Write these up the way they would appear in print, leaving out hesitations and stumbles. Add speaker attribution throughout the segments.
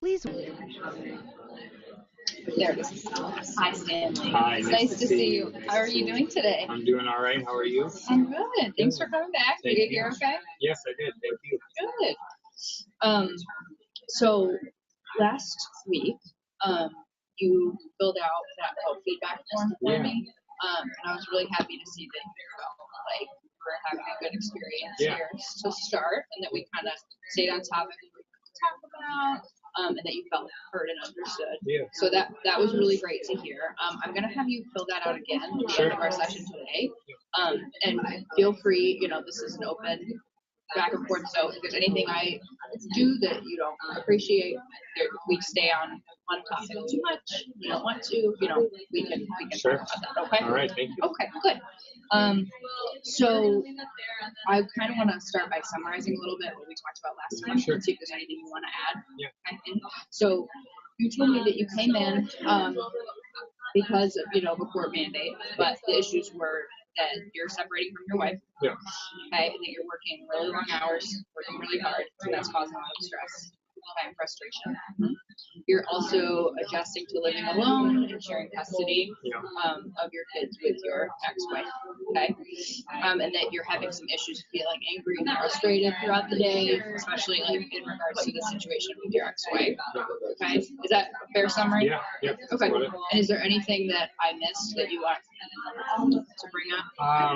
Speaker 1: Please.
Speaker 2: There it is. Hi, Stanley.
Speaker 3: Hi,
Speaker 2: It's nice to see you. How are you doing today?
Speaker 3: I'm doing all right. How are you?
Speaker 2: I'm good. Thanks for coming back.
Speaker 3: Thank
Speaker 2: Did you
Speaker 3: you.
Speaker 2: hear okay?
Speaker 3: Yes, I did. Thank you.
Speaker 2: Good. So last week, you filled out that feedback form for me, and I was really happy to see that you felt like we're having a good experience here to start, and that we kind of stayed on topic of what we could talk about. And that you felt heard and understood.
Speaker 3: Yeah.
Speaker 2: So that was really great to hear. I'm going to have you fill that out again at the end of our session today. And feel free, this is an open back and forth. So if there's anything I do that you don't appreciate, we stay on one topic too much. You don't want to, we can talk about that. Okay.
Speaker 3: All right. Thank you.
Speaker 2: Okay. Good. So I kind of want to start by summarizing a little bit what we talked about last time and see if there's anything you want to add.
Speaker 3: Yeah.
Speaker 2: Okay. So you told me that you came in because of a court mandate, but the issues were that you're separating from your wife.
Speaker 3: Yeah.
Speaker 2: Okay, and that you're working really long hours, working really hard, and that's causing a lot of stress and frustration. You're also adjusting to living alone and sharing custody of your kids with your ex-wife, okay? And that you're having some issues feeling angry and frustrated throughout the day, especially in regards to the situation with your ex-wife, okay? Is that a fair summary?
Speaker 3: Yeah.
Speaker 2: Okay. And is there anything that I missed that you want to bring up?
Speaker 3: I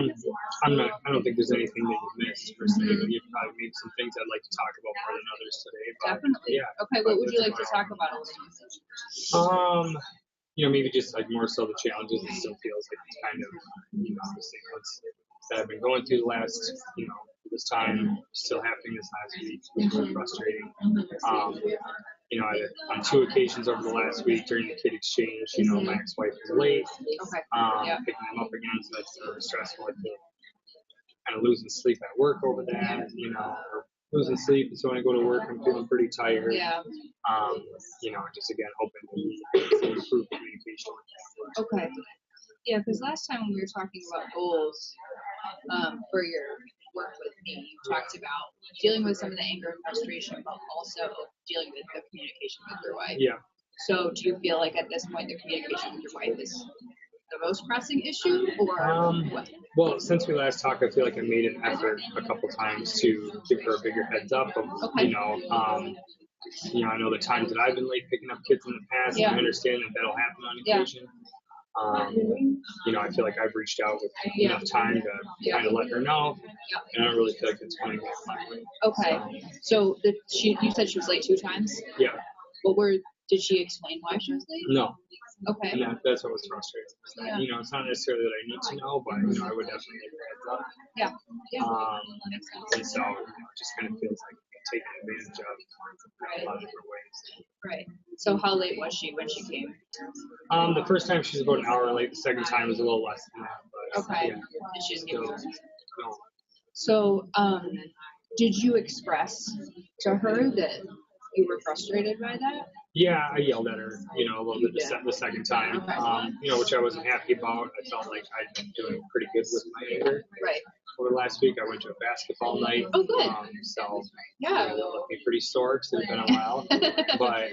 Speaker 3: don't think there's anything that you missed per se. You've probably made some things I'd like to talk about more than others today. But,
Speaker 2: Definitely.
Speaker 3: Yeah.
Speaker 2: Okay. What would you like to talk about?
Speaker 3: Maybe just like more so the challenges. It still feels like it's kind of, obviously that I've been going through the last, this time, still happening this last week. It's really frustrating. On 2 occasions over the last week during the kid exchange, my ex-wife was late.
Speaker 2: Okay.
Speaker 3: Picking them up again, so that's really stressful. I feel kind of losing sleep at work over that, or losing sleep, and so when I go to work, I'm feeling pretty tired.
Speaker 2: Yeah.
Speaker 3: Just again, hoping to improve communication with that.
Speaker 2: Okay. Yeah, because last time when we were talking about goals for your work with me, you talked about dealing with some of the anger and frustration, but also dealing with the communication with your wife.
Speaker 3: Yeah.
Speaker 2: So do you feel like at this point the communication with your wife is the most pressing issue, or what?
Speaker 3: Well, since we last talked, I feel like I made an effort a couple times to give her a bigger heads up of, I know the times that I've been late picking up kids in the past, and I understand that that'll happen on occasion. I feel like I've reached out with enough time to kind of let her know, and I don't really feel like it's coming back my way.
Speaker 2: Okay. So you said she was late 2 times?
Speaker 3: Yeah.
Speaker 2: Did she explain why she was late?
Speaker 3: No.
Speaker 2: Okay.
Speaker 3: And that's what was frustrating.
Speaker 2: Yeah.
Speaker 3: It's not necessarily that I need to know, but I would definitely give her a heads up.
Speaker 2: Yeah. That makes sense.
Speaker 3: And so it just kind of feels like taken advantage of in a lot of different ways.
Speaker 2: Right. So how late was she when she came?
Speaker 3: The first time she was about an hour late. The second time was a little less than that. But,
Speaker 2: okay.
Speaker 3: Yeah.
Speaker 2: And she's getting
Speaker 3: No.
Speaker 2: So, did you express to her that you were frustrated by that?
Speaker 3: Yeah, I yelled at her, a little bit the second time, which I wasn't happy about. I felt like I'd been doing pretty good with my anger.
Speaker 2: Right.
Speaker 3: Over last week, I went to a basketball night.
Speaker 2: Oh, good.
Speaker 3: So,
Speaker 2: yeah.
Speaker 3: That left me pretty sore because it had been a while. But,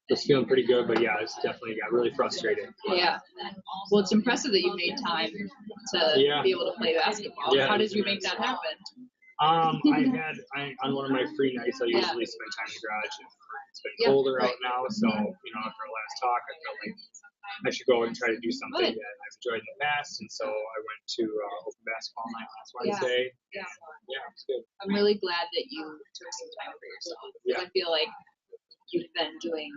Speaker 3: was feeling pretty good. But, yeah, I definitely got really frustrated.
Speaker 2: Yeah. Well, it's impressive that you made time to be able to play basketball.
Speaker 3: Yeah,
Speaker 2: how did you make that happen?
Speaker 3: On one of my free nights, I usually spend time in the garage. And it's been colder out now, so, after our last talk, I felt like I should go and try to do something that I've enjoyed in the past, and so I went to open basketball night last Wednesday.
Speaker 2: Yeah.
Speaker 3: Yeah, it was good.
Speaker 2: I'm really glad that you took some time for yourself.
Speaker 3: Yeah.
Speaker 2: I feel like you've been doing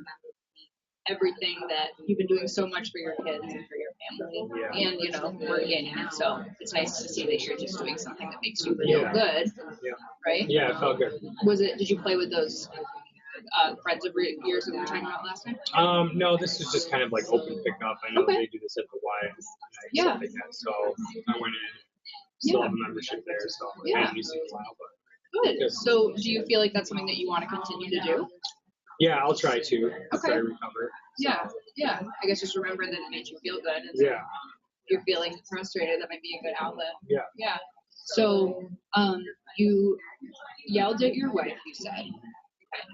Speaker 2: everything that you've been doing so much for your kids and for your family, and working, and so it's nice to see that you're just doing something that makes you feel good.
Speaker 3: Yeah.
Speaker 2: Right?
Speaker 3: Yeah, it felt good.
Speaker 2: Did you play with those friends of yours that we were talking about last time?
Speaker 3: No, this was just kind of like open pickup. I know they do this at the Y and stuff like that, so I went in, still have a membership there, so I haven't used it in a while, but
Speaker 2: good. So do you feel like that's something that you want to continue to do?
Speaker 3: Yeah, I'll try to after I recover. So.
Speaker 2: Yeah. I guess just remember that it made you feel good. And you're feeling frustrated, that might be a good outlet. Yeah. So, you yelled at your wife, you said,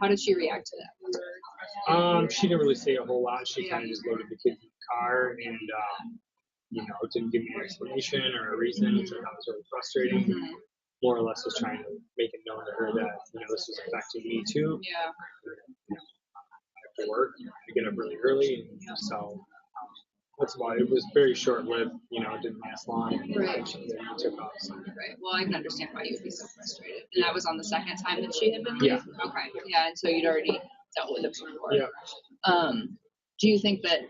Speaker 2: How did she react to that?
Speaker 3: She didn't really say a whole lot. She kind of just loaded the kids in the car and, didn't give me an explanation or a reason, which I thought was really frustrating.
Speaker 2: Mm-hmm.
Speaker 3: More or less was trying to make it known to her that, this was affecting me too.
Speaker 2: Yeah.
Speaker 3: I have to work. I get up really early. And so that's why it was very short-lived. It didn't last long.
Speaker 2: Right.
Speaker 3: She took off. So.
Speaker 2: Right. Well, I can understand why you would be so frustrated. And that was on the second time that she had been
Speaker 3: Yeah.
Speaker 2: late? Okay. Yeah, and so you'd already dealt with it before.
Speaker 3: Yeah.
Speaker 2: Do you think that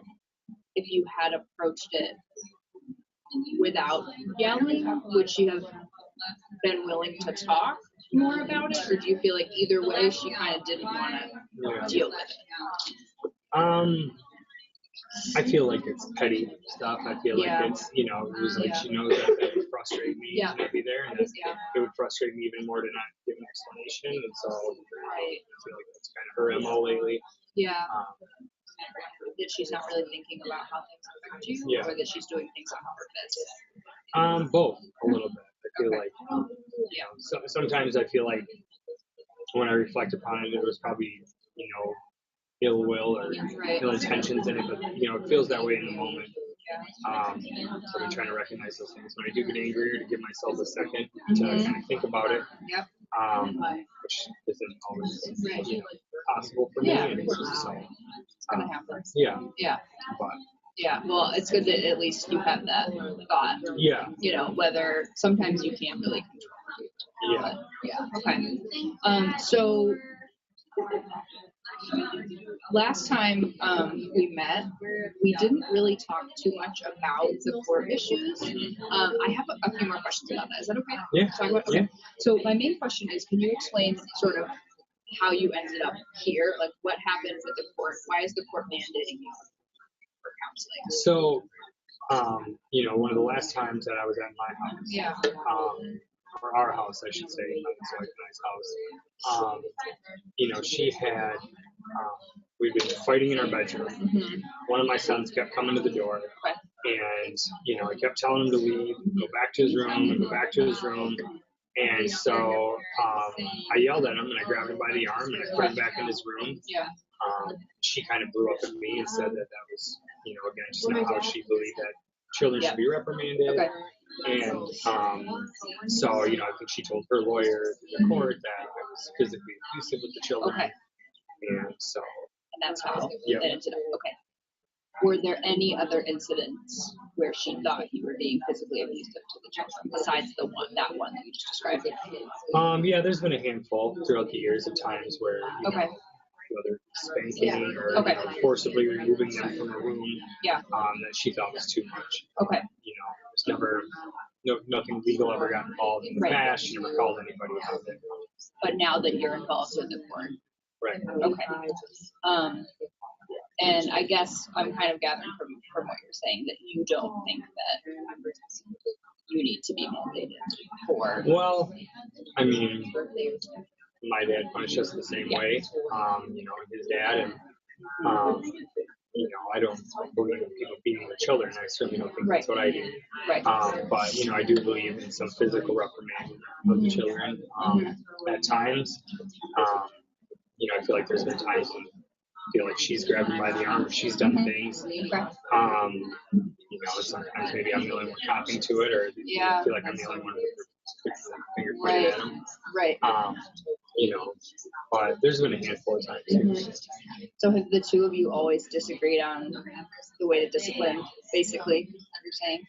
Speaker 2: if you had approached it without yelling, would she have been willing to talk more about it? Or do you feel like either way she kind of didn't want to deal with it?
Speaker 3: I feel like it's petty stuff. I feel like it's, it was like she knows that would frustrate me to not be there, and it would frustrate me even more to not give an explanation. And so I feel like that's kind of her MO lately.
Speaker 2: Yeah. That she's not really thinking about how things affect you, or that she's doing things on purpose?
Speaker 3: Both, a little bit. I feel like, sometimes I feel like when I reflect upon it, it was probably, ill will or ill intentions in it, but it feels that way in the moment. So I'm trying to recognize those things when I do get angry, or to give myself a second to kind of think about it.
Speaker 2: Yep.
Speaker 3: Which isn't always possible for me. So
Speaker 2: it's gonna happen.
Speaker 3: Yeah. But
Speaker 2: yeah, well, it's good that at least you have that thought.
Speaker 3: Yeah.
Speaker 2: Whether sometimes you can't really control it. Okay. So last time we met, we didn't really talk too much about the court issues. I have a few more questions about that. Is that okay?
Speaker 3: Yeah.
Speaker 2: Talk about, okay. So my main question is, can you explain sort of how you ended up here? Like what happened with the court? Why is the court mandating you for counseling?
Speaker 3: So, one of the last times that I was at my house, or our house, I should say, my wife's house, she had, we'd been fighting in our bedroom.
Speaker 2: Mm-hmm.
Speaker 3: One of my sons kept coming to the door, and, I kept telling him to leave, go back to his room, and go back to his room. And so I yelled at him, and I grabbed him by the arm, and I put him back in his room.
Speaker 2: Yeah.
Speaker 3: She kind of blew up at me and said that was, again, just not how she believed that children should be reprimanded.
Speaker 2: Okay.
Speaker 3: And so, I think she told her lawyer in the court that I was physically abusive with the children.
Speaker 2: Okay.
Speaker 3: And so.
Speaker 2: And that's how it ended up. Okay. Were there any other incidents where she thought you were being physically abusive to the children besides that one that you just described?
Speaker 3: Yeah, there's been a handful throughout the years of times where, whether spanking or forcibly removing them from a room that she thought was too much.
Speaker 2: Okay.
Speaker 3: There's never, nothing legal ever got involved in the past. She never called anybody out there.
Speaker 2: But now that you're involved with the court.
Speaker 3: Right.
Speaker 2: Okay. And I guess I'm kind of gathering from what you're saying that you don't think that you need to be mandated for.
Speaker 3: Well, I mean, my dad punished us the same way, his dad, and, I don't believe in people beating their children. I certainly don't think that's what I do.
Speaker 2: Right.
Speaker 3: But, I do believe in some physical reprimand of the children at times. I feel like there's been times when I feel like she's grabbed me by the arm or she's done things. Sometimes maybe I'm the only one copying to it, or I feel like I'm the only one finger pointing at them.
Speaker 2: Right.
Speaker 3: But there's been a handful of times.
Speaker 2: So have the two of you always disagreed on the way to discipline, basically, you're saying?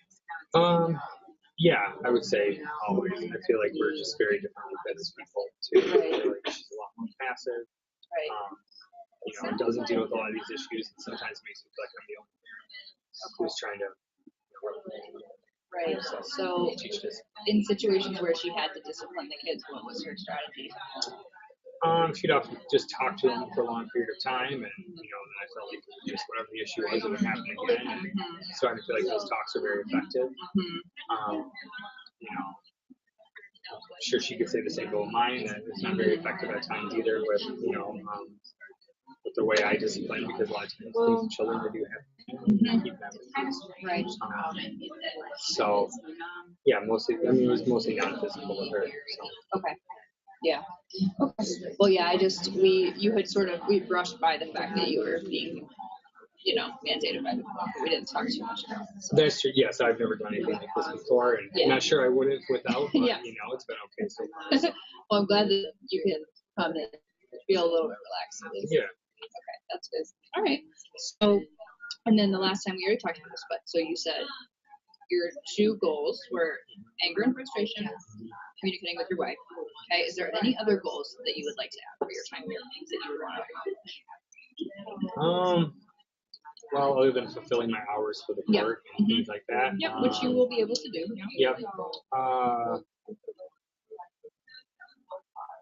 Speaker 3: Yeah, I would say always. I feel like we're just very different as people, too. I feel like she's a lot more passive.
Speaker 2: Right.
Speaker 3: Doesn't deal with a lot of these issues, and sometimes makes me feel like I'm the only one who's trying to
Speaker 2: Right. So in situations where she had to discipline the kids, what was her strategy?
Speaker 3: She'd often just talk to them for a long period of time, and then I felt like just whatever the issue was, it would happen again. And so I feel like those talks are very effective. Sure, she could say the same about mine, that it's not very effective at times either with with the way I discipline, because a lot of times these children, they do have to keep that with us.
Speaker 2: Right.
Speaker 3: So yeah, it was mostly non-physical with her. So.
Speaker 2: Okay. Yeah. Okay. Well, yeah, we brushed by the fact that you were being, mandated by the court. We didn't talk too much about it. So.
Speaker 3: That's true. Yes, I've never done anything like this before, and I'm not sure I would have without, but,
Speaker 2: Yeah.
Speaker 3: it's been okay so far. So.
Speaker 2: Well, I'm glad that you can come and feel a little bit relaxed at least.
Speaker 3: Yeah.
Speaker 2: Okay, that's good. All right. So, and then the last time we already talked about this, but so you said your 2 goals were anger and frustration, communicating with your wife. Okay, is there any other goals that you would like to have for your time here, things that you would want to accomplish?
Speaker 3: Well, other than fulfilling my hours for the court and things like that.
Speaker 2: Yep, which you will be able to do.
Speaker 3: Yep.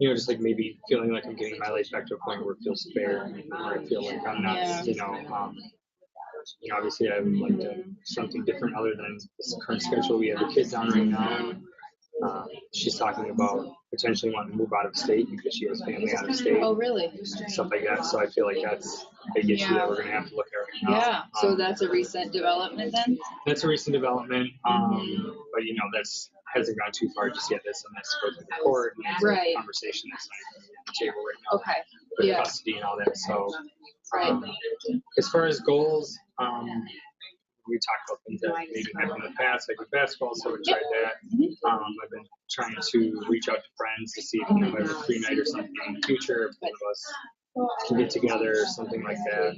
Speaker 3: Just like maybe feeling like I'm getting my life back to a point where it feels fair, where I feel like I'm not, obviously I would like to something different other than this current schedule we have the kids on right now. She's talking about potentially wanting to move out of state because she has family out of state.
Speaker 2: Oh, really?
Speaker 3: Stuff like that. So I feel like that's a big issue that we're going to have to look at right now.
Speaker 2: Yeah. So that's a recent development then?
Speaker 3: That's a recent development. But, that's hasn't gone too far just yet. That's something that's spoken to the court. And it's a conversation that's on the table right now.
Speaker 2: Okay.
Speaker 3: With custody and all that. So,
Speaker 2: right.
Speaker 3: As far as goals, we talked about things that maybe happened in the past, like with basketball, so we tried that. I've been trying to reach out to friends to see if we have a free night or something in the future, if one of us can get together or something like that.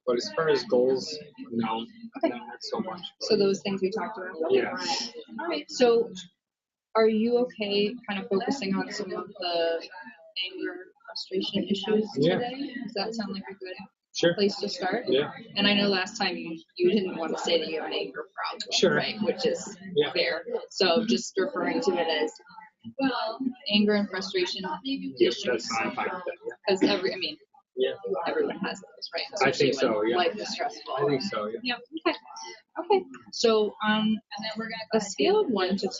Speaker 3: But as far as goals, no, not so much.
Speaker 2: So those things we talked about?
Speaker 3: Yeah.
Speaker 2: All right. So are you okay kind of focusing on some of the anger, frustration issues today? Does that sound like a good place to start?
Speaker 3: Yeah.
Speaker 2: And I know last time you didn't want to say that you have an anger problem, right? Which is fair. So just referring to it as anger and frustration issues.
Speaker 3: That's fine. Fine with that.
Speaker 2: Because everyone has those, right?
Speaker 3: I think so. Yeah.
Speaker 2: Life is stressful.
Speaker 3: I think so. Yeah.
Speaker 2: Okay. So on a scale of 1 to 10,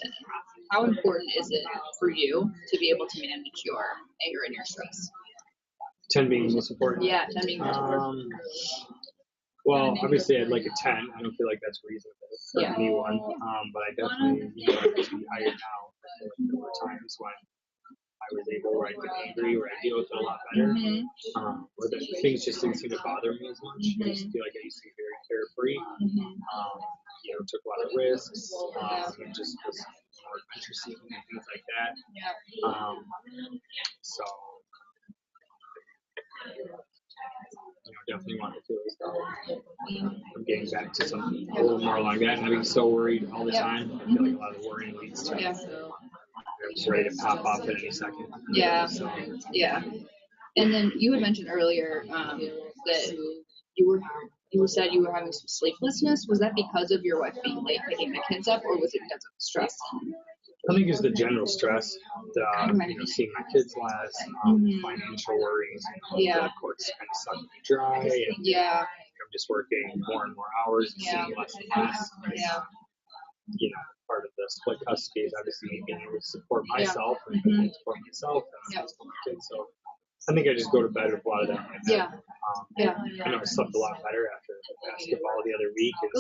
Speaker 2: how important is it for you to be able to manage your anger and your stress?
Speaker 3: 10 being most important.
Speaker 2: Yeah, 10 being most important.
Speaker 3: Well, obviously, I'd like a 10. I don't feel like that's reasonable for anyone. But I definitely, I have to be higher now. There were times when I was able, where I get angry, where I deal with it a lot better, where the things just didn't seem to bother me as much. I used to feel like I used to be very carefree. Took a lot of risks, and just was more adventure seeking and things like that. So. Definitely want to feel as though I'm getting back to something a little more along that. And being so worried all the time, I feel like a lot of worrying leads to I'm just ready to pop off at any second.
Speaker 2: Yeah. And then you had mentioned earlier that you said you were having some sleeplessness. Was that because of your wife being late picking the kids up, or was it because of the stress?
Speaker 3: I think it's the general stress, seeing my kids less, financial worries, the court's kind of sucking me dry, and I'm just working more and more hours and seeing less and less. Part of the split custody is obviously me being able to support myself and support myself and support my kids. So I think I just go to bed with a lot of that. I know I slept a lot better after basketball the other week, and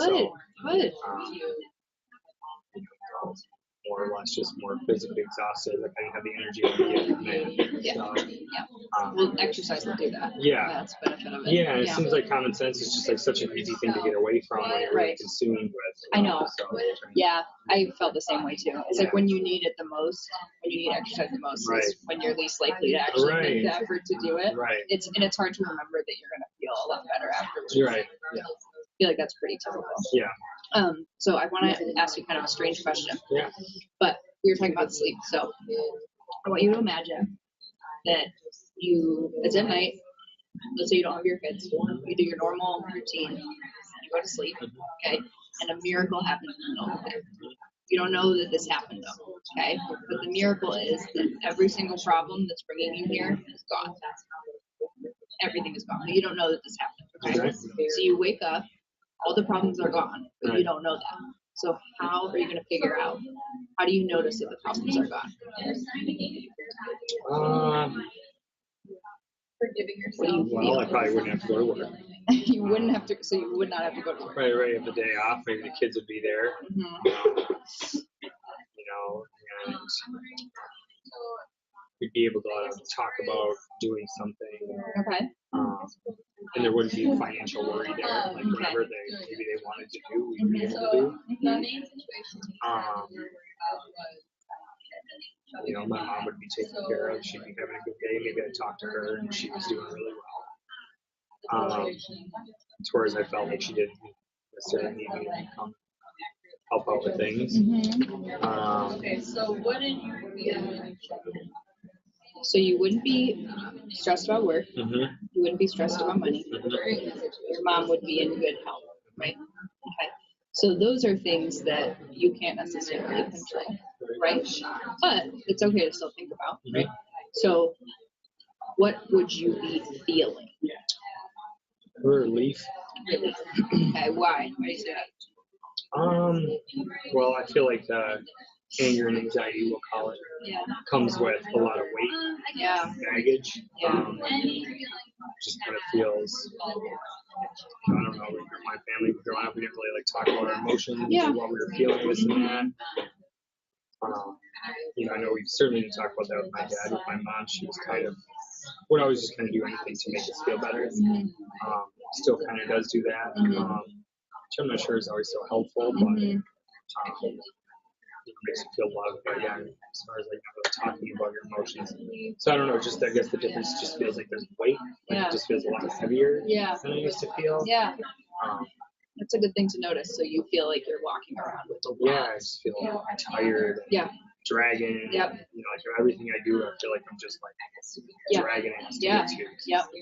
Speaker 3: more or less just more physically exhausted. Like I didn't have the energy to be
Speaker 2: well, exercise will do that. That's the benefit of it.
Speaker 3: It seems like common sense is just like such an easy thing to get away from when you're really consumed with.
Speaker 2: I know. I felt the same way too. It's like when you need it the most, when you need exercise the most, is when you're least likely to actually make the effort to do it. It's hard to remember that you're gonna feel a lot better afterwards. I feel like that's pretty typical. So I want to ask you kind of a strange question. But we were talking about sleep. So I want you to imagine that it's at night. Let's say you don't have your kids. You do your normal routine. You go to sleep. Okay. And a miracle happens in the middle of the day. You don't know that this happened though. Okay. But the miracle is that every single problem that's bringing you here is gone. Everything is gone. But you don't know that this happened. Okay. So you wake up. All the problems are gone, but you don't know that. So how are you going to figure out? How do you notice that the problems are gone? Forgiving yourself.
Speaker 3: Well, I probably wouldn't have to go to work.
Speaker 2: You wouldn't have to. So you would not have to go to work.
Speaker 3: Right. Have the day off. Maybe the kids would be there. And be able to talk about doing something.
Speaker 2: Okay.
Speaker 3: And there wouldn't be a financial worry there. Like whatever maybe they wanted to do, we'd be able to do. You know, my mom would be taken care of. She'd be having a good day. Maybe I'd talk to her, and she was doing really well. As far as I felt like she didn't necessarily need me to come help out with things.
Speaker 2: Okay, so what did you? So you wouldn't be stressed about work. You wouldn't be stressed about money. Your mom would be in good health, right? Okay. So those are things that you can't necessarily control, right? But it's okay to still think about, right? So what would you be feeling?
Speaker 3: Relief.
Speaker 2: Relief. Okay, why? Why do you say that?
Speaker 3: Well, I feel like the anger and anxiety, we'll call it, comes with a lot of weight, baggage. Just kind of feels, I don't know, my family growing up, we didn't really like talk about our emotions or what we were feeling, this and that. You know, I know we certainly didn't talk about that with my dad. With my mom, she was kind of, would always just kind of do anything to make us feel better. Still kind of does do that. Which I'm not sure is always so helpful, but it makes you feel loved. But yeah, as far as like talking about your emotions, so I don't know. Just I guess the difference just feels like there's weight. Like it just feels a lot heavier than I used to feel.
Speaker 2: That's a good thing to notice. So you feel like you're walking around with a lot.
Speaker 3: I just feel tired. Dragging. You know, like everything I do, I feel like I'm just like dragging it.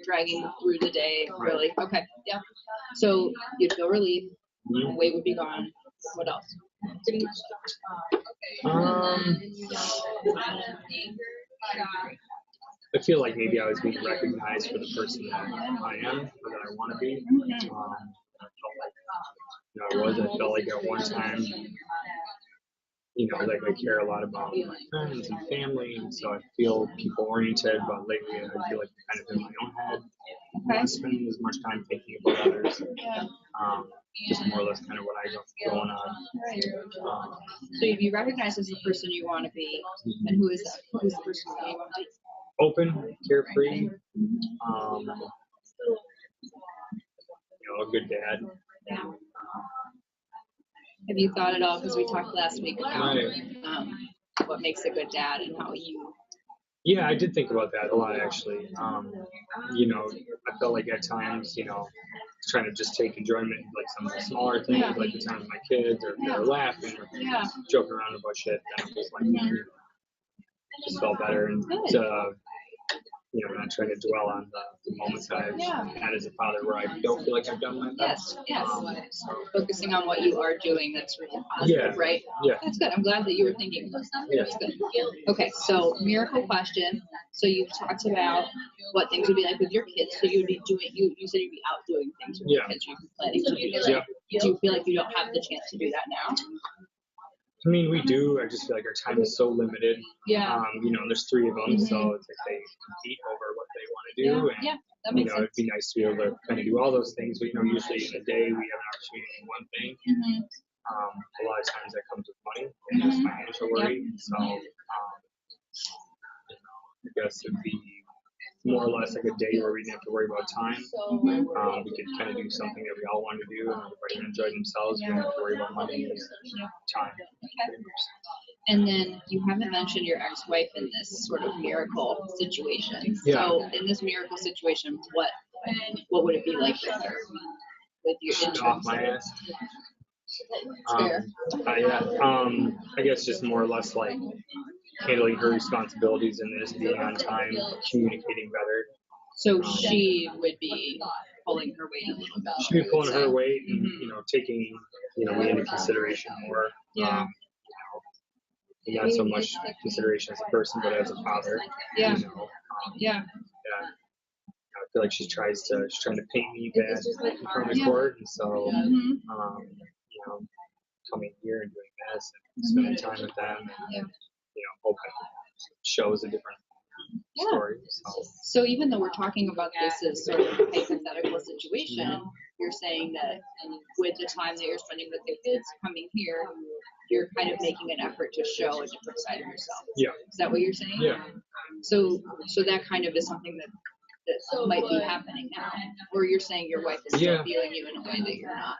Speaker 2: Dragging through the day. Really. Okay. So you'd feel relief. Weight would be gone. What else?
Speaker 3: I feel like maybe I was being recognized for the person that I am, or that I want to be. I felt like, I felt like at one time, you know, like I care a lot about my friends and family, and so I feel people oriented. But lately, I feel like I'm kind of in my own head. I'm not spending as much time thinking about others. Just more or less kind of what I got going on.
Speaker 2: So you'd be recognized as the person you want to be, and who is that? Who's the person that you want to be?
Speaker 3: Open, carefree, you know, a good dad.
Speaker 2: Have you thought at all, because we talked last week about what makes a good dad and how you...
Speaker 3: Yeah, I did think about that a lot, actually. You know, I felt like at times, you know, trying to just take enjoyment in like some of the smaller things, like the time with my kids, or if they're laughing, or joking around about shit, then it was like, just felt better, and you know, not trying to dwell on the moments that I've had as a father where I don't feel like I've done my best.
Speaker 2: So focusing on what you are doing, that's really positive, right? That's good. I'm glad that you were thinking about that. That's good. Okay, so miracle question. So you've talked about what things would be like with your kids. So you would be doing, you said you'd be out doing things with your kids. You'd be planning to do that. Do you feel like you don't have the chance to do that now?
Speaker 3: I mean, we do. I just feel like our time is so limited. You know, there's 3 of them, so it's like they compete over what they want to do. And,
Speaker 2: that makes sense.
Speaker 3: It'd be nice to be able to kind of do all those things. But, you know, usually in a day we have an opportunity to do one thing. A lot of times that comes with money and just financial worry. So, you know, I guess it'd be more or less like a day where we didn't have to worry about time. We could kind of do something that we all want to do, and everybody enjoy themselves. We don't have to worry about money and time.
Speaker 2: And then you haven't mentioned your ex-wife in this sort of miracle situation. So in this miracle situation, what would it be like with her? With your
Speaker 3: interest? Off my ass. I guess just more or less like handling her responsibilities in this, being on time, communicating better. So
Speaker 2: she would be pulling her weight a little bit.
Speaker 3: She'd be pulling her weight and, you know, taking, you know, me into consideration more. Not so much consideration as a person, but as a father. You know, I feel like she's trying to paint me bad in front of the court, and so, you know, coming here and doing this and spending time with them, and you know, hoping shows a different story.
Speaker 2: So even though we're talking about this as sort of a hypothetical situation, you're saying that with the time that you're spending with your kids coming here, you're kind of making an effort to show a different side of yourself. Is that what you're saying? So that kind of is something that might be happening now, or you're saying your wife is still viewing you in a way that you're not.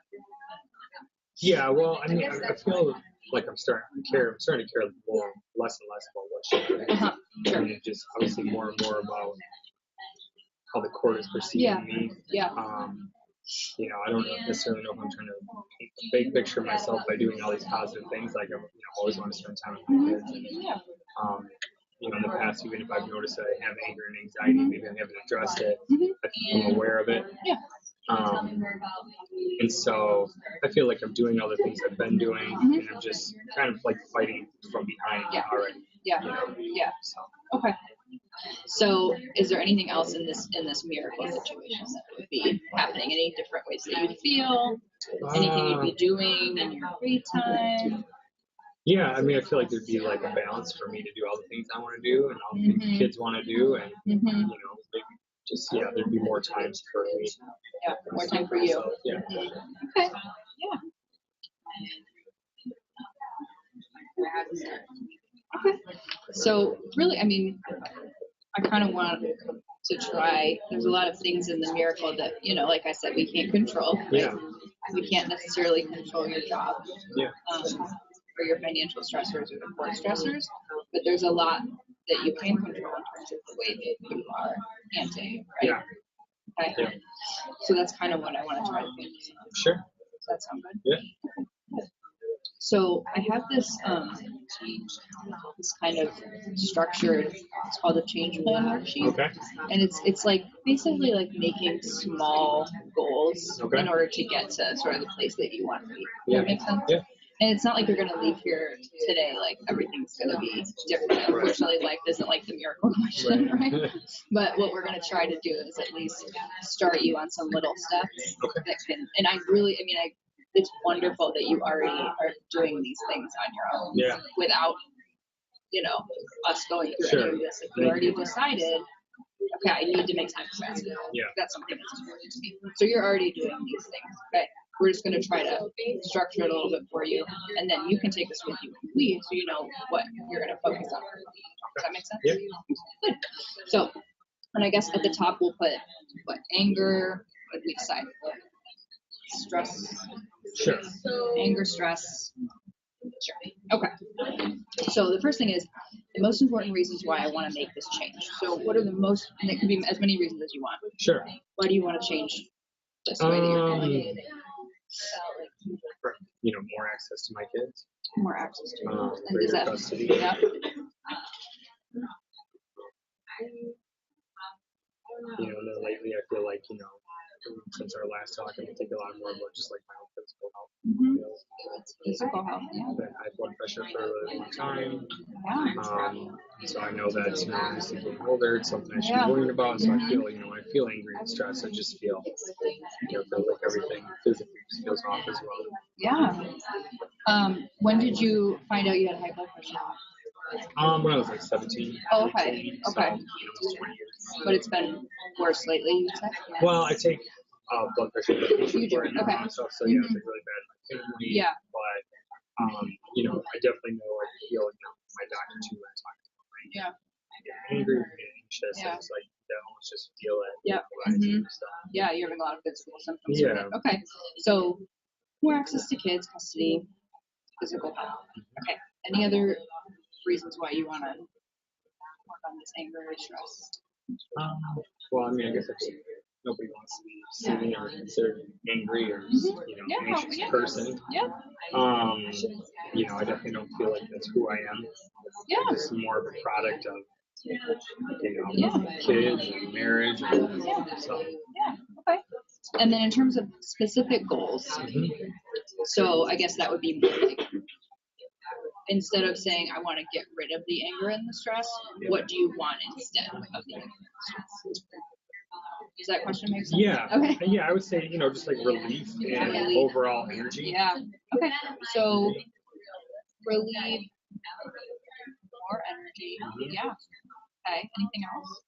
Speaker 3: Yeah, well, I mean, I feel like I'm starting to care more, less and less about what she thinks.
Speaker 2: Sure.
Speaker 3: And just obviously more and more about how the court is perceiving me.
Speaker 2: Yeah.
Speaker 3: You know, I don't necessarily know if I'm trying to paint a big picture of myself by doing all these positive things. Like, I always want to spend time with my kids. And, you know, in the past, even if I've noticed that I have anger and anxiety, maybe I haven't addressed it, I'm aware of it.
Speaker 2: Yeah.
Speaker 3: And so I feel like I'm doing all the things I've been doing, and I'm just kind of like fighting from behind already.
Speaker 2: Yeah.
Speaker 3: You know?
Speaker 2: Yeah.
Speaker 3: So.
Speaker 2: Okay. So, is there anything else in this miracle situation that would be happening? Any different ways that you'd feel? Anything you'd be doing in your free time?
Speaker 3: Yeah, I mean, I feel like there'd be like a balance for me to do all the things I want to do and all the things the kids want to do, and you know, maybe just there'd be more times for me.
Speaker 2: Yeah, more time for you.
Speaker 3: So, yeah.
Speaker 2: Okay. Yeah. Okay. So really, I mean, I kind of want to try. There's a lot of things in the miracle that, you know, like I said, we can't control. Right?
Speaker 3: Yeah.
Speaker 2: We can't necessarily control your job.
Speaker 3: Yeah.
Speaker 2: Or your financial stressors or the court stressors, but there's a lot that you can control in terms of the way that you are handling, right?
Speaker 3: Yeah.
Speaker 2: Okay.
Speaker 3: Yeah.
Speaker 2: So that's kind of what I want to try to focus on.
Speaker 3: Sure.
Speaker 2: Does that sound good?
Speaker 3: Yeah.
Speaker 2: So I have this kind of structured, it's called a change plan worksheet.
Speaker 3: Okay.
Speaker 2: And it's like basically like making small goals in order to get to sort of the place that you want to be. Does that make sense?
Speaker 3: Yeah.
Speaker 2: And it's not like you're going to leave here today like everything's going to be different. Unfortunately, life isn't like the miracle question, right? But what we're going to try to do is at least start you on some little steps that can, and it's wonderful that you already are doing these things on your own without, you know, us going through any of this. If you already decided, okay, I need to make time for that. That's something that's important to me. So you're already doing these things, okay? We're just going to try to structure it a little bit for you, and then you can take this with you when you leave, so you know what you're going to focus on. Does that make sense?
Speaker 3: Yeah.
Speaker 2: Good. So, and I guess at the top we'll put what anger. What did we decide? Stress.
Speaker 3: Sure.
Speaker 2: Anger, stress. Sure. Okay. So the first thing is the most important reasons why I want to make this change. So what are the most? And it can be as many reasons as you want.
Speaker 3: Sure.
Speaker 2: Why do you want to change this way that you're feeling?
Speaker 3: You know, more access to my kids.
Speaker 2: More access to it. And
Speaker 3: Greater
Speaker 2: is that
Speaker 3: custody.
Speaker 2: Yeah.
Speaker 3: You know, and then lately I feel like, you know, since our last talk, I can think a lot more about just like my own physical health. You know,
Speaker 2: Physical health,
Speaker 3: I've had high blood pressure for a really long time.
Speaker 2: Yeah.
Speaker 3: So I know that, you know, obviously getting older, it's something I should be worrying about. So I feel, you know, when I feel angry and stressed, I just feel, you know, like everything physically just feels off as well.
Speaker 2: Yeah. When did you find out you had high blood pressure?
Speaker 3: When I was like 17.
Speaker 2: Oh, okay.
Speaker 3: 18,
Speaker 2: Okay.
Speaker 3: So, you know, almost 20 years.
Speaker 2: But it's been worse lately, you said?
Speaker 3: Well, I take blood pressure medication
Speaker 2: You do,
Speaker 3: for it now
Speaker 2: okay.
Speaker 3: and stuff. So yeah, it's like really bad in my family.
Speaker 2: Yeah.
Speaker 3: But you know, I definitely know I feel, you know, my doctor too when I talk to him. Right?
Speaker 2: Yeah.
Speaker 3: I get angry, I get anxious, and it's like I almost just feel it.
Speaker 2: Yeah. Yeah, you're having a lot of physical symptoms.
Speaker 3: Yeah.
Speaker 2: Okay. So more access to kids, custody, physical health. Okay. Any other reasons why you want to work on this anger or stress?
Speaker 3: Well, I mean, I guess nobody wants to be seen or considered angry or, you know, anxious person.
Speaker 2: Yeah.
Speaker 3: You know, I definitely don't feel like that's who I am.
Speaker 2: Yeah.
Speaker 3: It's more of a product of, you know, kids and marriage and stuff.
Speaker 2: Yeah. Okay. And then in terms of specific goals, so I guess that would be like, instead of saying I want to get rid of the anger and the stress, what do you want instead of the anger and the stress? Does that question make sense?
Speaker 3: Yeah.
Speaker 2: Okay.
Speaker 3: Yeah, I would say, you know, just like relief and overall energy.
Speaker 2: Yeah. Okay. So relieve, more energy. Yeah. Okay. Anything else?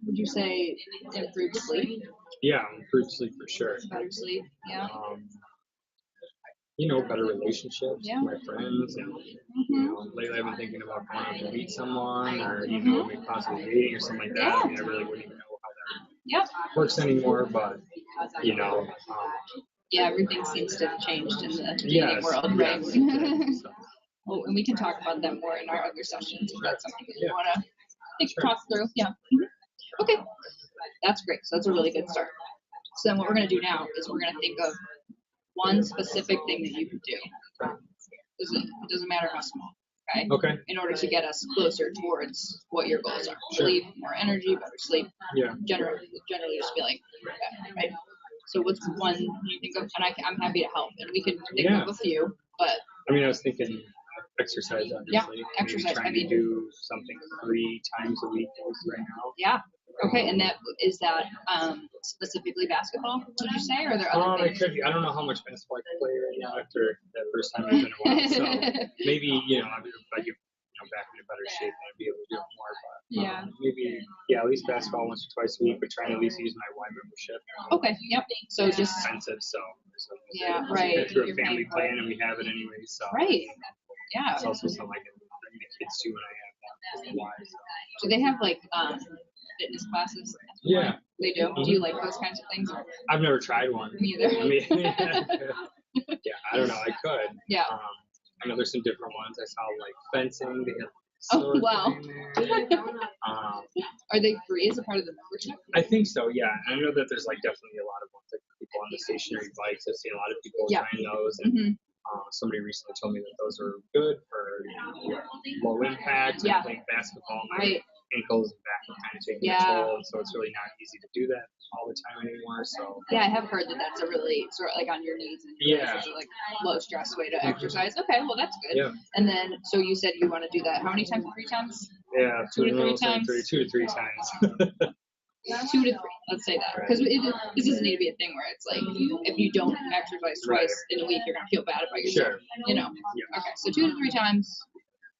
Speaker 2: Would you say improved sleep?
Speaker 3: Yeah, improved sleep for sure.
Speaker 2: Better sleep. Yeah.
Speaker 3: better relationships
Speaker 2: Yeah.
Speaker 3: with my friends, and lately I've been thinking about going out to meet someone, or maybe possibly dating or something like that.
Speaker 2: Yeah.
Speaker 3: I mean, I really wouldn't even know how that
Speaker 2: Yep.
Speaker 3: works anymore, but
Speaker 2: yeah, everything seems to have changed in the dating
Speaker 3: yes,
Speaker 2: world, right?
Speaker 3: yes, exactly. So,
Speaker 2: Oh, and we can talk about that more in our other sessions if that's something that you want to talk through. Yeah. Okay. That's great. So that's a really good start. So then what we're going to do now is we're going to think of one specific thing that you could do. It doesn't matter how small. Okay.
Speaker 3: Okay.
Speaker 2: In order to get us closer towards what your goals are.
Speaker 3: Sure.
Speaker 2: Sleep, more energy, better sleep.
Speaker 3: Yeah.
Speaker 2: Generally just feeling better, right? So what's one you think of? And I'm happy to help. And we can think of a few, but.
Speaker 3: I mean, I was thinking exercise, obviously.
Speaker 2: Yeah,
Speaker 3: Maybe
Speaker 2: exercise.
Speaker 3: trying to do something 3 times a week right now.
Speaker 2: Yeah. Okay, and is that specifically basketball, would you say, or are there other things?
Speaker 3: It could be. I don't know how much basketball I can play right now after that first time it's been a while. So maybe, if I get back into better shape, then I'd be able to do it more. But maybe, at least basketball once or twice a week, but trying to at least use my Y membership.
Speaker 2: Okay, yep. So just
Speaker 3: expensive, so
Speaker 2: right.
Speaker 3: Through a family plan, and we have it anyway. So
Speaker 2: right. Yeah.
Speaker 3: It's also something I can bring the kids to when I have that.
Speaker 2: Do they have like fitness classes?
Speaker 3: Yeah.
Speaker 2: They do? Do you like those kinds of things?
Speaker 3: I've never tried one.
Speaker 2: Me either.
Speaker 3: I mean, I don't know. I could.
Speaker 2: Yeah.
Speaker 3: I know there's some different ones. I saw like fencing. They have
Speaker 2: wow. Are they free as a part of the membership?
Speaker 3: I think so, yeah. And I know that there's like definitely a lot of ones, like people on the stationary bikes. I've seen a lot of people trying those. And somebody recently told me that those are good for low impact and playing basketball. My ankles and back are kind of taking a toll, so it's really not easy to do that all the time anymore. So
Speaker 2: I have heard that that's a really sort of like on your knees and like low stress way to exercise. Okay, well that's good.
Speaker 3: Yeah.
Speaker 2: And then so you said you want to do that how many times? 3 times?
Speaker 3: Yeah,
Speaker 2: 2 to 3 times.
Speaker 3: 2 to 3 times.
Speaker 2: 2 to 3. Let's say that because this doesn't need to be a thing where it's like if you don't exercise twice in a week, you're gonna feel bad about yourself.
Speaker 3: Sure.
Speaker 2: Yeah. Okay, so 2 to 3 times,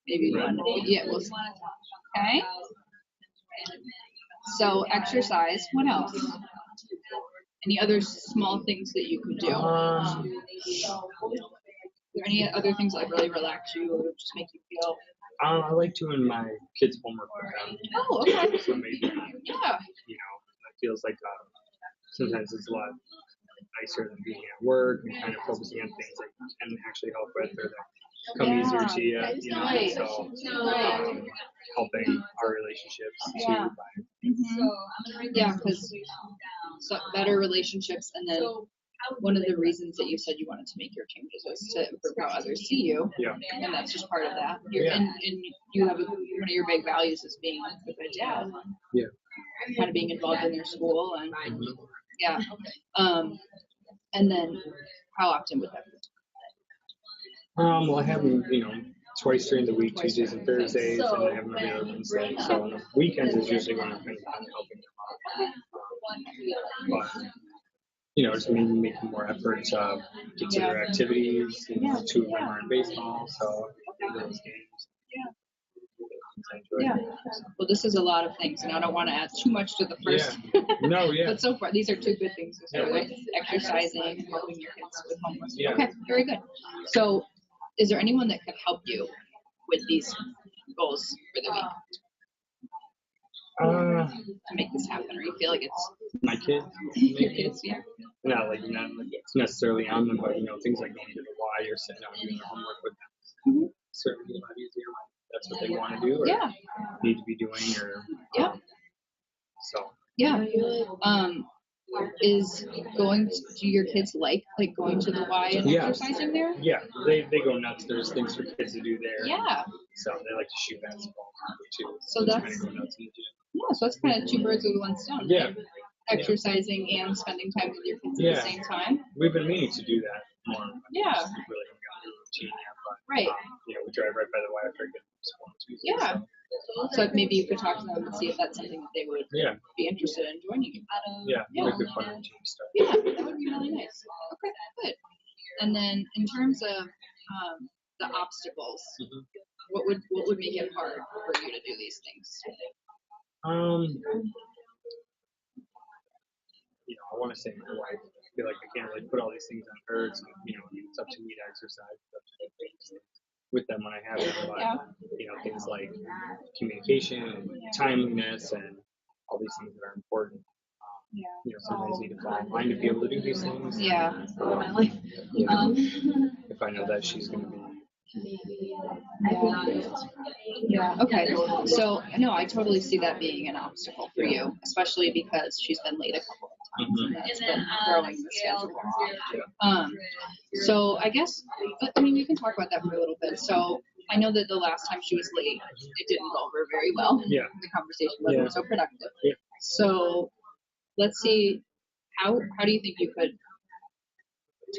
Speaker 2: maybe one. Yeah. We'll see. Okay. So exercise. What else? Any other small things that you could do? Are there any other things that really relax you or just make you feel?
Speaker 3: I like doing my kids' homework with them.
Speaker 2: Oh, okay.
Speaker 3: So maybe, it feels like sometimes it's a lot nicer than being at work and kind of focusing on things that can actually help with or that come easier to you, so helping our relationships too.
Speaker 2: Because better relationships, and then one of the reasons that you said you wanted to make your changes was to improve how others see you, and that's just part of that. And you have one of your big values is being a good dad, kind of being involved in their school, and and then how often would that be?
Speaker 3: Well, I have them, twice during the week, Tuesdays and Thursdays, and I have them every other Wednesday. So on the weekends is usually when I'm kind of helping them out. But, just maybe making more effort to get to their activities. 2 of them are in baseball, so those games.
Speaker 2: Well, this is a lot of things, and I don't want to add too much to the first. But so far, these are 2 good things to start with: exercising, helping your kids with homework. Okay, very good. So, is there anyone that could help you with these goals for the week? To make this happen, or you feel like it's
Speaker 3: my kids?
Speaker 2: Your kids,
Speaker 3: Not like it's necessarily on them, but things like going to the Y or sitting down and doing their homework with them. Certainly a lot easier when that's what they want to do or need to be doing, or
Speaker 2: do your kids like going to the Y and exercising there?
Speaker 3: Yeah, they go nuts. There's things for kids to do there.
Speaker 2: Yeah.
Speaker 3: So they like to shoot basketball too.
Speaker 2: So that's
Speaker 3: kind of go nuts in the gym.
Speaker 2: So that's kind of 2 birds with 1 stone.
Speaker 3: Yeah.
Speaker 2: Right? Exercising and spending time with your kids at the same time.
Speaker 3: We've been meaning to do that more. We really haven't got the routine yet, but we drive right by the Y after I get to school on Tuesday. So maybe you could talk to them and see if that's something that they would be interested in joining you. Make a fun routine stuff.
Speaker 2: Yeah, that would be really nice. Okay, good. And then in terms of the obstacles, what would make it hard for you to do these things?
Speaker 3: I want to say my wife. feel like I can't really put all these things on her. So, it's up to me to exercise. It's up to me to do things with them when I have them. But, things like communication and timeliness and all these things that are important. Sometimes need to fall in line to be able to do these things.
Speaker 2: Yeah.
Speaker 3: If I know that she's going to be.
Speaker 2: Yeah. Okay. So no, I totally see that being an obstacle for you, especially because she's been late a couple of times and that's been throwing the schedule off. So I guess we can talk about that for a little bit. So I know that the last time she was late, it didn't go over very well.
Speaker 3: Yeah.
Speaker 2: The conversation wasn't so productive.
Speaker 3: Yeah.
Speaker 2: So let's see, how do you think you could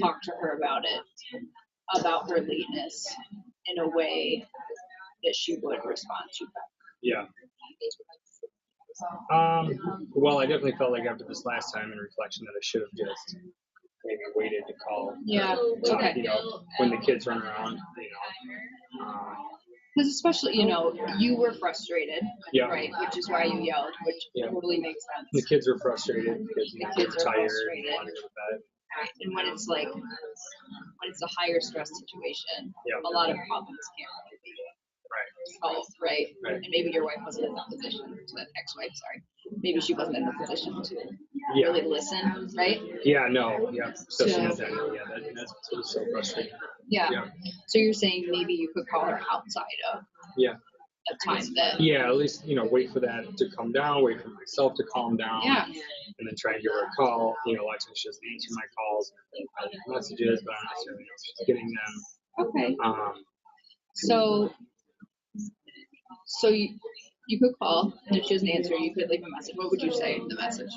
Speaker 2: talk to her about her lateness in a way that she would respond to that?
Speaker 3: Yeah. Well, I definitely felt like after this last time in reflection that I should have just maybe waited to call.
Speaker 2: Yeah. Okay.
Speaker 3: When the kids run around,
Speaker 2: Because especially, you were frustrated, right? Which is why you yelled, which totally makes sense.
Speaker 3: The kids were frustrated because
Speaker 2: the kids are
Speaker 3: tired
Speaker 2: frustrated.
Speaker 3: and wanted to go to bed.
Speaker 2: Right. And when it's a higher stress situation, a lot of problems can't really be solved, right? And maybe your wife wasn't in the position ex-wife, sorry. Maybe she wasn't in the position to really listen, right?
Speaker 3: Yeah, no, yeah. Especially that's so frustrating.
Speaker 2: Yeah. So you're saying maybe you could call her outside of a time that.
Speaker 3: Yeah, at least, wait for that to come down, wait for myself to calm down.
Speaker 2: Yeah.
Speaker 3: And then try and give her a call. A lot of times she doesn't answer my calls, I leave messages, but I don't necessarily know if she's getting them.
Speaker 2: Okay. So you could call, and if she doesn't answer, you could leave a message. What would you say in the message?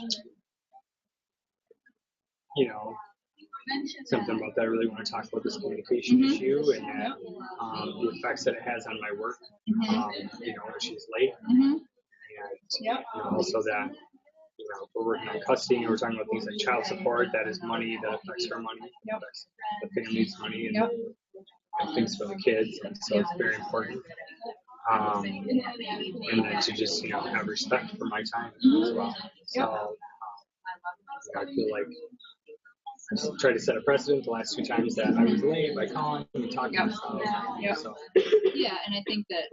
Speaker 3: Something about that. I really want to talk about this communication issue and that, the effects that it has on my work. When she's late. And also that, we're working on custody and we're talking about things like child support. That is money that affects her money, affects the family's money, and things for the kids. And so it's very important. And then to just, have respect for my time as well. So I feel like I just tried to set a precedent the last 2 times that I was late by calling and talking to myself. So.
Speaker 2: Yeah, and I think that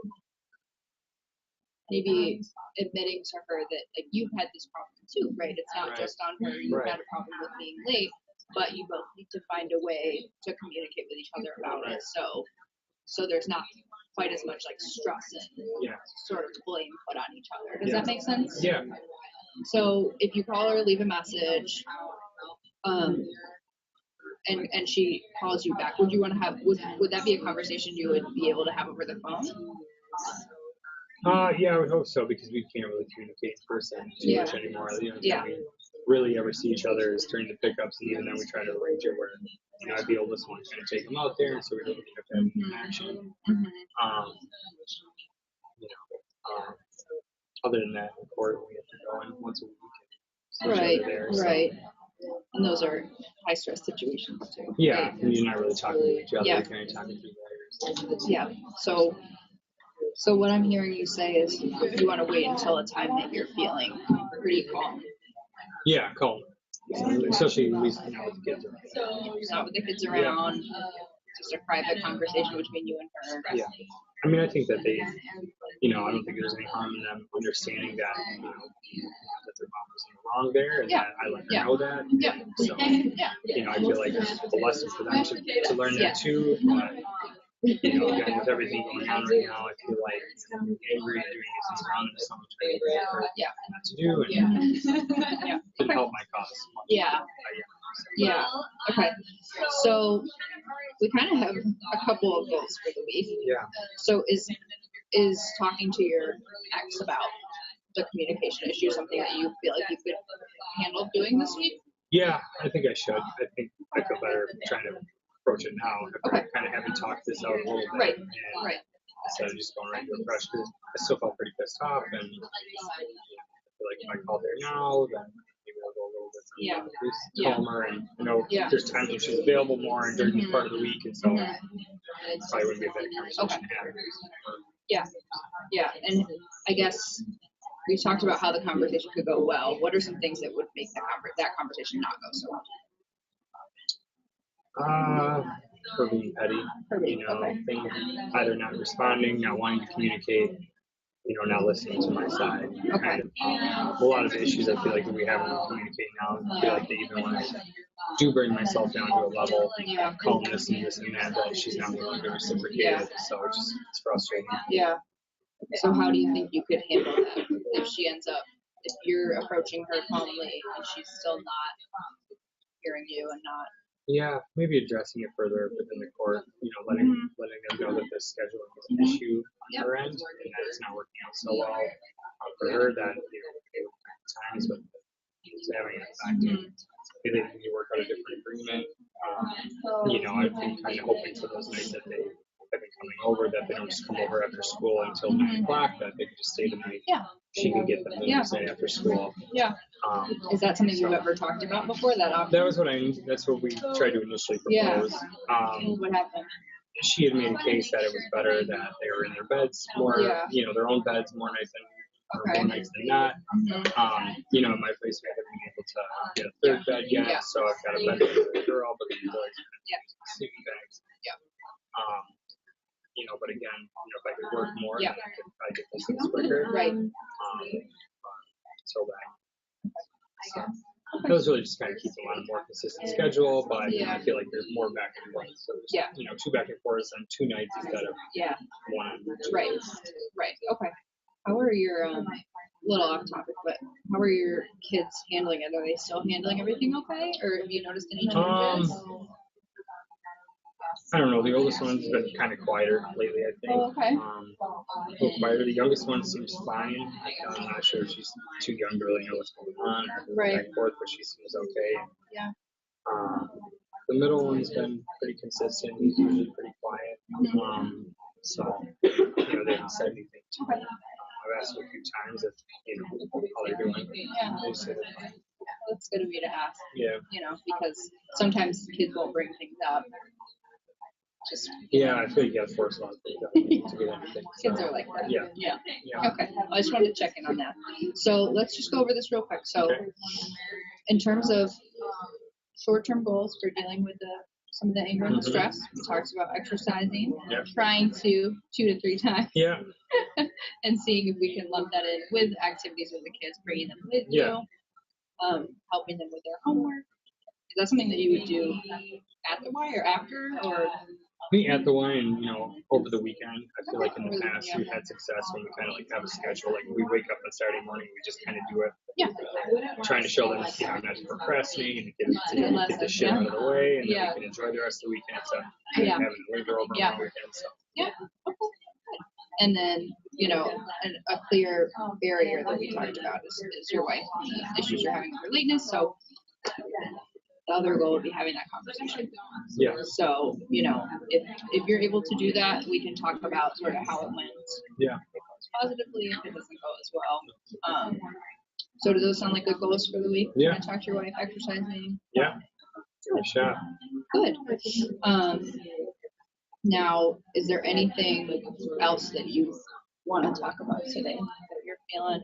Speaker 2: maybe admitting to her that you've had this problem too, right? It's not just on her. You've had a problem with being late, but you both need to find a way to communicate with each other about it. So there's not quite as much stress and sort of blame put on each other. Does that make sense?
Speaker 3: Yeah.
Speaker 2: So if you call her, leave a message, and she calls you back, would you want to have? Would that be a conversation you would be able to have over the phone?
Speaker 3: Yeah, I would hope so because we can't really communicate in person too much anymore. We really ever see each other is during the pickups, and even then we try to arrange it where I'd be able to want to kind of take them out there, and so we don't have to have any action. Other than that, in court we have to go in once a week.
Speaker 2: Right. And those are high stress situations too.
Speaker 3: Yeah,
Speaker 2: right?
Speaker 3: And you're not really talking to each other. You're kind of talking to lawyers.
Speaker 2: Yeah. So what I'm hearing you say is you want to wait until a time that you're feeling pretty calm.
Speaker 3: Yeah, calm. Especially with the kids around.
Speaker 2: Not with the kids around. Just a private conversation between you and her.
Speaker 3: Yeah. I mean, I think that they, I don't think there's any harm in them understanding that, that their mom was in the wrong there, and that I let her know that.
Speaker 2: Yeah.
Speaker 3: So, I feel like it's a lesson for them to learn that too. But, again, with everything going on right now, I feel like I'm angry and doing this around and someone trying to get her not to do, and didn't help my cause much.
Speaker 2: Yeah. Okay. So we kind of have a couple of goals for the week.
Speaker 3: Yeah.
Speaker 2: So is talking to your ex about the communication issue something that you feel like you could handle doing this week?
Speaker 3: Yeah, I think I should. I think I feel better trying to approach it now. I kind of haven't talked this out a little bit.
Speaker 2: Right.
Speaker 3: Instead of just going right to a fresh, because I still felt pretty pissed off, and I feel like if I called her now, then maybe I'll go a little bit calmer, and there's times when she's available more and during this part of the week, and so it probably wouldn't be a better conversation to have.
Speaker 2: Yeah, and I guess we talked about how the conversation could go well. What are some things that would make that conversation not go so well?
Speaker 3: For being petty, things either not responding, not wanting to communicate, not listening to my side. Kind of, a lot of issues I feel like we have when we communicate now. I feel like that even when I do bring myself down to a level, calmness and this and that she's not willing to reciprocate it. So it's frustrating.
Speaker 2: Yeah. So how do you think you could handle that if she ends up, if you're approaching her calmly and she's still not hearing you and not?
Speaker 3: Yeah, maybe addressing it further within the court, letting them know that the scheduling is an issue on her end and that it's not working out so well for her that, times with it's having an effect. Maybe they can work out a different agreement. I've been kind of hoping for those nights that they have been coming over, that they don't just come over after school until 9 o'clock, that they can just stay the night.
Speaker 2: Yeah.
Speaker 3: She can get them the next day after school.
Speaker 2: Yeah. Is that something you've ever talked about before? That's
Speaker 3: what we tried to initially propose.
Speaker 2: What happened?
Speaker 3: She had made a case that it was better that they were in their beds more, their own beds more nights than not. In my place we haven't been able to get a third bed yet, so I've got a bed for the girl, but the boys have sleeping bags. But again, if I could work more, then I could probably get those things quicker.
Speaker 2: Right.
Speaker 3: So that was really just kind of keep them on a more consistent schedule, but I feel like there's more back and forth. So there's, 2 back and forths on 2 nights instead of one on 2
Speaker 2: Right.
Speaker 3: nights.
Speaker 2: Right. Okay. How are your little off topic, but how are your kids handling it? Are they still handling everything okay, or have you noticed any changes?
Speaker 3: I don't know. The oldest one's been kind of quieter lately, I think.
Speaker 2: Oh, okay.
Speaker 3: A little quieter. The youngest one seems fine. I'm not sure if she's too young to really know what's going on or back and forth, but she seems okay.
Speaker 2: Yeah.
Speaker 3: The middle one's been pretty consistent. He's usually pretty quiet. So, they haven't said anything to me. I've asked her a few times if, how they're doing.
Speaker 2: Yeah.
Speaker 3: They said they're fine.
Speaker 2: That's good of you to ask.
Speaker 3: Yeah.
Speaker 2: Because sometimes kids won't bring things up.
Speaker 3: I feel like you gotta force a lot of things up to get anything. So.
Speaker 2: Kids are like that.
Speaker 3: Yeah.
Speaker 2: Okay. I just wanted to check in on that. So let's just go over this real quick. So, in terms of short-term goals for dealing with some of the anger and the stress, it talks about exercising, trying to 2 to 3 times.
Speaker 3: Yeah.
Speaker 2: And seeing if we can lump that in with activities with the kids, bringing them with you, helping them with their homework. Is that something that you would do at the Y or after, or?
Speaker 3: Me at the Y and, over the weekend. I feel like in the past we've had success when we kind of have a schedule. Like we wake up on Saturday morning, we just kind of do it.
Speaker 2: Yeah.
Speaker 3: Trying to show them, not to procrastinate and to get the shit out of the way, and then we can enjoy the rest of the weekend. So having to linger over on the weekend. So.
Speaker 2: Yeah. Okay. And then, a clear barrier that we talked about is your wife, the issues you're having with her lateness. So the other goal would be having that conversation.
Speaker 3: Yeah.
Speaker 2: So, if you're able to do that, we can talk about sort of how it went.
Speaker 3: Yeah.
Speaker 2: If it goes positively, if it doesn't go as well. So do those sound like good goals for the week?
Speaker 3: Yeah.
Speaker 2: Talk to your wife, exercising.
Speaker 3: Yeah. Good shot.
Speaker 2: Good. Now, is there anything else that you want to talk about today that you're feeling?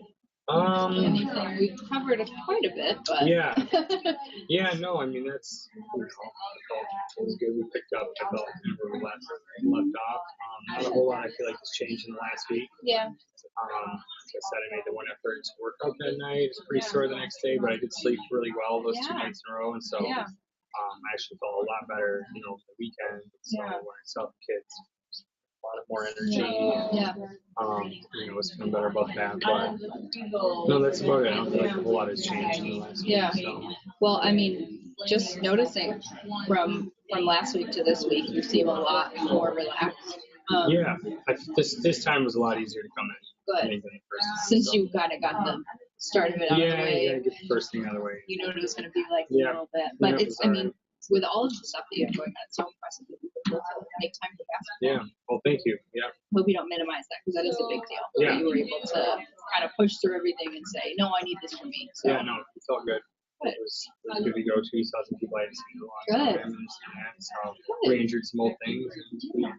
Speaker 2: Anything? We've covered quite a bit, but
Speaker 3: no, I mean that's it was good. We picked up about where we left off. Not a whole lot I feel like has changed in the last week.
Speaker 2: Yeah.
Speaker 3: Like I said, I made the one effort to work out that night. It was pretty sore the next day, but I did sleep really well those 2 nights in a row, and so I actually felt a lot better, over the weekend. So when I saw the kids, a lot of more energy. Was feeling better about that. But no, that's about it. I don't feel like a whole lot has changed in the last week. So.
Speaker 2: Well, I mean, just noticing from last week to this week, you seem a lot more relaxed.
Speaker 3: This time was a lot easier to come in.
Speaker 2: Good. Since you kind of got the start of it out of the way.
Speaker 3: Yeah, get the first thing out of the way.
Speaker 2: You know what it was going to be like a little bit. But I mean, with all of the stuff that you have going on, it's so impressive that you were able to make time for basketball.
Speaker 3: Yeah. Well, thank you. Yeah.
Speaker 2: Hope you don't minimize that, because that is a big deal.
Speaker 3: Yeah.
Speaker 2: That you were able to kind of push through everything and say, no, I need this for me. So.
Speaker 3: Yeah, no, it felt good. It was good to go to. Saw some people I hadn't seen in a long time. So re-injured some old things.
Speaker 2: Yeah.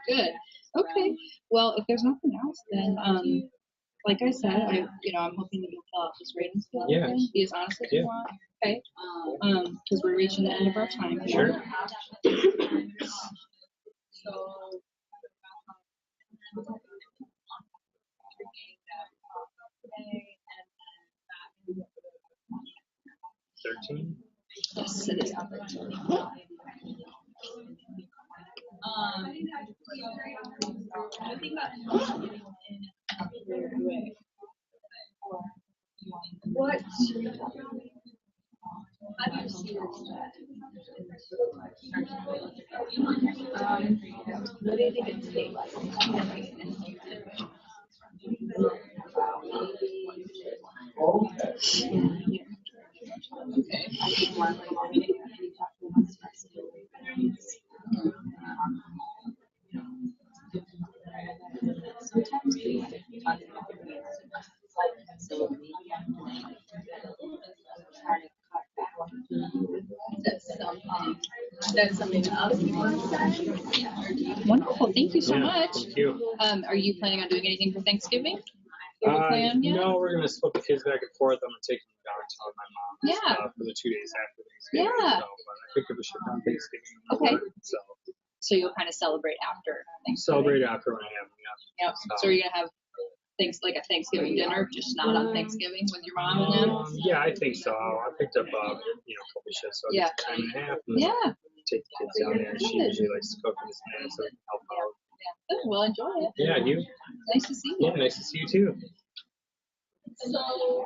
Speaker 2: Good. Okay. Well, if there's nothing else, then like I said, I'm hoping that you'll fill out this rating scale.
Speaker 3: Yeah.
Speaker 2: Again. Be as honest as you want. Okay. Because we're reaching the end of our time.
Speaker 3: Sure.
Speaker 2: So.
Speaker 3: 13.
Speaker 2: Yes, it is on 13. What? What do you think it takes? That's something else you want to say? Wonderful. Thank you so much.
Speaker 3: Thank you.
Speaker 2: Are you planning on doing anything for Thanksgiving? Plan yet?
Speaker 3: No, we're gonna split the kids back and forth. I'm gonna take them downtown with my mom for the 2 days after Thanksgiving.
Speaker 2: Yeah.
Speaker 3: So, I think of a shit on Thanksgiving.
Speaker 2: Okay.
Speaker 3: So
Speaker 2: you'll kind of celebrate after Thanksgiving.
Speaker 3: Celebrate after when I have them. Yeah.
Speaker 2: Yep. So are you gonna have things like a Thanksgiving dinner, just not on Thanksgiving with your mom and them?
Speaker 3: Yeah, I think so. I picked up a couple shifts, so I'll get time and a half. And take the kids down there. She usually likes to cook and snacks, so I can help out.
Speaker 2: Good. Well, enjoy it.
Speaker 3: Yeah, you.
Speaker 2: Nice to see you.
Speaker 3: Yeah, nice to see you too.
Speaker 2: So